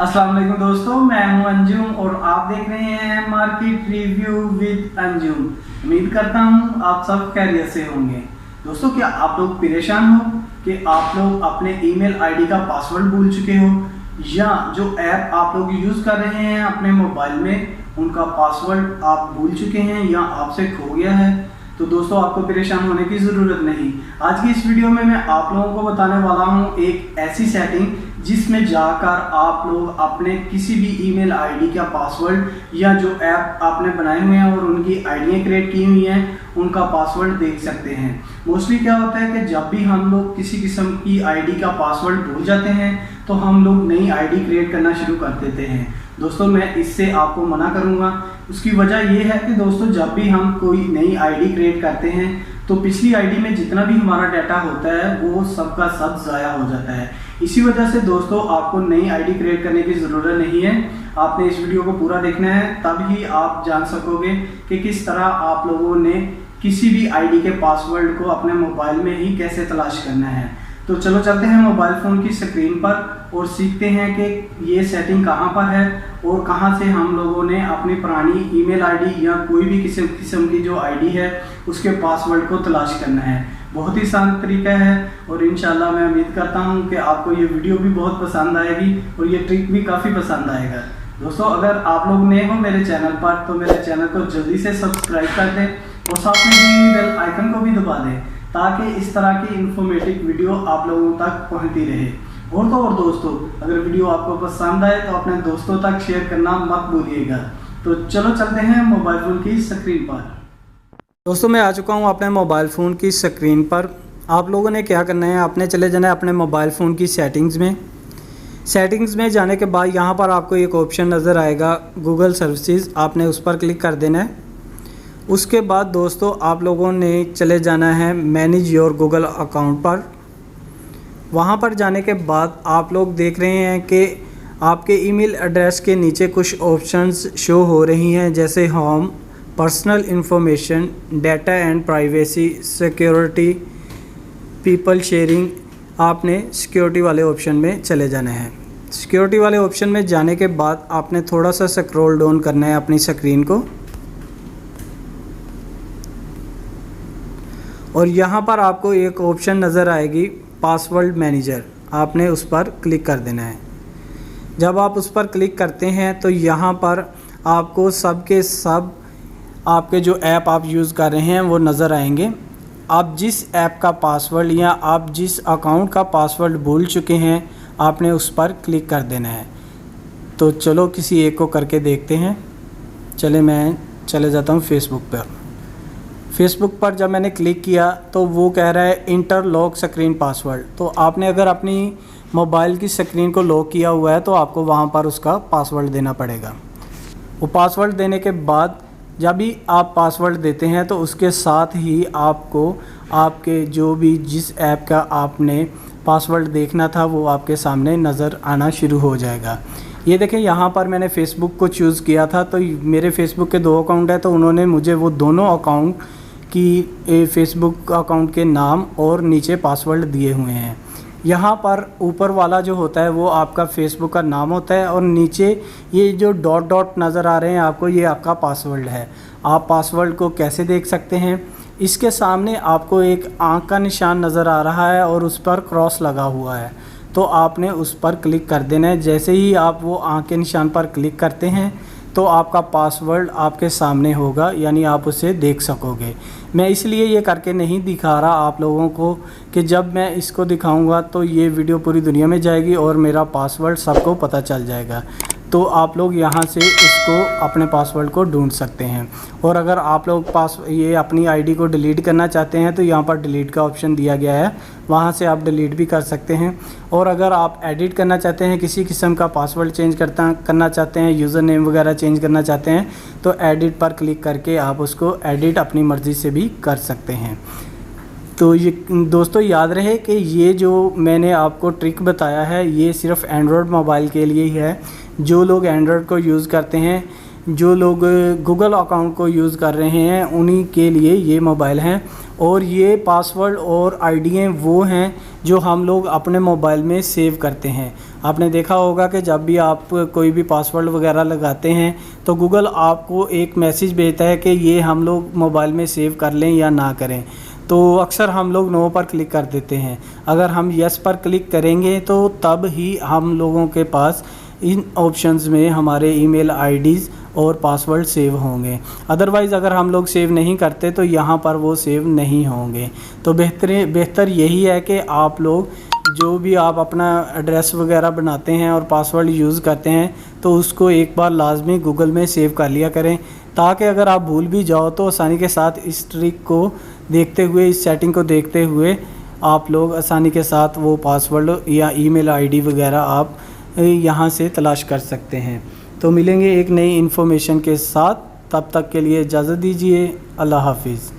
अस्सलाम वालेकुम दोस्तों, मैं हूं अंजुम और आप देख रहे हैं मार्केट रिव्यू विद अंजुम। उम्मीद करता हूं आप सब खैरियत से होंगे। दोस्तों, क्या आप लोग परेशान हो कि आप लोग अपने ईमेल आईडी का पासवर्ड भूल चुके हो या जो ऐप आप लोग यूज़ कर रहे हैं अपने मोबाइल में उनका पासवर्ड आप भूल चुके हैं या आपसे खो गया है? तो दोस्तों, आपको परेशान होने की ज़रूरत नहीं। आज की इस वीडियो में मैं आप लोगों को बताने वाला हूं एक ऐसी सेटिंग जिसमें जाकर आप लोग अपने किसी भी ईमेल आईडी का पासवर्ड या जो ऐप आपने बनाए हुए हैं और उनकी आईडियाँ क्रिएट की हुई हैं उनका पासवर्ड देख सकते हैं। मोस्टली क्या होता है कि जब भी हम लोग किसी किस्म की आईडी का पासवर्ड भूल जाते हैं तो हम लोग नई आईडी क्रिएट करना शुरू कर देते हैं। दोस्तों, मैं इससे आपको मना करूंगा। उसकी वजह यह है कि दोस्तों, जब भी हम कोई नई आईडी क्रिएट करते हैं तो पिछली आईडी में जितना भी हमारा डाटा होता है वो सबका सब ज़ाया हो जाता है। इसी वजह से दोस्तों, आपको नई आईडी क्रिएट करने की ज़रूरत नहीं है। आपने इस वीडियो को पूरा देखना है, तब ही आप जान सकोगे कि किस तरह आप लोगों ने किसी भी आईडी के पासवर्ड को अपने मोबाइल में ही कैसे तलाश करना है। तो चलो चलते हैं मोबाइल फ़ोन की स्क्रीन पर और सीखते हैं कि ये सेटिंग कहाँ पर है और कहाँ से हम लोगों ने अपनी पुरानी ईमेल आईडी या कोई भी किस्म की जो आईडी है उसके पासवर्ड को तलाश करना है। बहुत ही आसान तरीका है और इंशाल्लाह मैं उम्मीद करता हूँ कि आपको ये वीडियो भी बहुत पसंद आएगी और ये ट्रिक भी काफ़ी पसंद आएगा। दोस्तों, अगर आप लोग नए हो मेरे चैनल पर तो मेरे चैनल को जल्दी से सब्सक्राइब कर दें और साथ में बेल आइकन को भी दबा दें ताकि इस तरह की इंफॉर्मेटिव वीडियो आप लोगों तक पहुंचती रहे। और तो और दोस्तों, अगर वीडियो आपको पसंद आए तो अपने दोस्तों तक शेयर करना मत भूलिएगा। तो चलो चलते हैं मोबाइल फ़ोन की स्क्रीन पर। दोस्तों, मैं आ चुका हूं अपने मोबाइल फ़ोन की स्क्रीन पर। आप लोगों ने क्या करना है, आपने चले जाना है अपने मोबाइल फ़ोन की सेटिंग्स में जाने के बाद यहाँ पर आपको एक ऑप्शन नज़र आएगा गूगल सर्विसेज, आपने उस पर क्लिक कर देना है। उसके बाद दोस्तों, आप लोगों ने चले जाना है मैनेज योर गूगल अकाउंट पर। वहाँ पर जाने के बाद आप लोग देख रहे हैं कि आपके ईमेल एड्रेस के नीचे कुछ ऑप्शंस शो हो रही हैं, जैसे home, personal information, data and privacy, security, people sharing. आपने सिक्योरिटी वाले ऑप्शन में चले जाना है। सिक्योरिटी वाले ऑप्शन में जाने के बाद आपने थोड़ा सा स्क्रॉल डाउन करना है अपनी स्क्रीन को और यहाँ पर आपको एक ऑप्शन नज़र आएगी पासवर्ड मैनेजर, आपने उस पर क्लिक कर देना है। जब आप उस पर क्लिक करते हैं तो यहाँ पर आपको सब के सब आपके जो ऐप आप यूज़ कर रहे हैं वो नज़र आएंगे। आप जिस ऐप का पासवर्ड या आप जिस अकाउंट का पासवर्ड भूल चुके हैं आपने उस पर क्लिक कर देना है। तो चलो किसी एक को करके देखते हैं। मैं चले जाता हूँ फेसबुक पर। फेसबुक पर जब मैंने क्लिक किया तो वो कह रहा है इंटर लॉक स्क्रीन पासवर्ड। तो आपने अगर अपनी मोबाइल की स्क्रीन को लॉक किया हुआ है तो आपको वहाँ पर उसका पासवर्ड देना पड़ेगा। वो पासवर्ड देने के बाद जब भी आप पासवर्ड देते हैं तो उसके साथ ही आपको आपके जो भी जिस ऐप का आपने पासवर्ड देखना था वो आपके सामने नज़र आना शुरू हो जाएगा। ये देखें, यहाँ पर मैंने फ़ेसबुक को चूज़ किया था तो मेरे फ़ेसबुक के 2 अकाउंट हैं, तो उन्होंने मुझे वो दोनों अकाउंट की फ़ेसबुक अकाउंट के नाम और नीचे पासवर्ड दिए हुए हैं। यहाँ पर ऊपर वाला जो होता है वो आपका फ़ेसबुक का नाम होता है और नीचे ये जो डॉट डॉट नज़र आ रहे हैं आपको, ये आपका पासवर्ड है। आप पासवर्ड को कैसे देख सकते हैं, इसके सामने आपको एक आँख का निशान नज़र आ रहा है और उस पर क्रॉस लगा हुआ है, तो आपने उस पर क्लिक कर देना है। जैसे ही आप वो आँख के निशान पर क्लिक करते हैं तो आपका पासवर्ड आपके सामने होगा, यानी आप उसे देख सकोगे। मैं इसलिए ये करके नहीं दिखा रहा आप लोगों को कि जब मैं इसको दिखाऊंगा तो ये वीडियो पूरी दुनिया में जाएगी और मेरा पासवर्ड सबको पता चल जाएगा। तो आप लोग यहाँ से इसको अपने पासवर्ड को ढूंढ सकते हैं। और अगर आप लोग ये अपनी आईडी को डिलीट करना चाहते हैं तो यहाँ पर डिलीट का ऑप्शन दिया गया है, वहाँ से आप डिलीट भी कर सकते हैं। और अगर आप एडिट करना चाहते हैं, किसी किस्म का पासवर्ड चेंज करना चाहते हैं, यूज़र नेम वगैरह चेंज करना चाहते हैं तो एडिट पर क्लिक करके आप उसको एडिट अपनी मर्ज़ी से भी कर सकते हैं। तो ये दोस्तों याद रहे कि ये जो मैंने आपको ट्रिक बताया है ये सिर्फ़ एंड्रॉयड मोबाइल के लिए ही है। जो लोग एंड्रॉयड को यूज़ करते हैं, जो लोग गूगल अकाउंट को यूज़ कर रहे हैं, उन्हीं के लिए ये मोबाइल हैं। और ये पासवर्ड और आईडियाँ वो हैं जो हम लोग अपने मोबाइल में सेव करते हैं। आपने देखा होगा कि जब भी आप कोई भी पासवर्ड वगैरह लगाते हैं तो गूगल आपको एक मैसेज भेजता है कि ये हम लोग मोबाइल में सेव कर लें या ना करें। तो अक्सर हम लोग नो पर क्लिक कर देते हैं। अगर हम यस पर क्लिक करेंगे तो तब ही हम लोगों के पास इन ऑप्शंस में हमारे ईमेल आईडीज़ और पासवर्ड सेव होंगे। अदरवाइज़ अगर हम लोग सेव नहीं करते तो यहाँ पर वो सेव नहीं होंगे। तो बेहतर यही है कि आप लोग जो भी आप अपना एड्रेस वगैरह बनाते हैं और पासवर्ड यूज़ करते हैं तो उसको एक बार लाजमी गूगल में सेव कर लिया करें, ताकि अगर आप भूल भी जाओ तो आसानी के साथ इस ट्रिक को देखते हुए, इस सेटिंग को देखते हुए आप लोग आसानी के साथ वो पासवर्ड या ईमेल आईडी वगैरह आप यहाँ से तलाश कर सकते हैं। तो मिलेंगे एक नई इन्फॉर्मेशन के साथ, तब तक के लिए इजाज़त दीजिए। अल्लाह हाफिज़।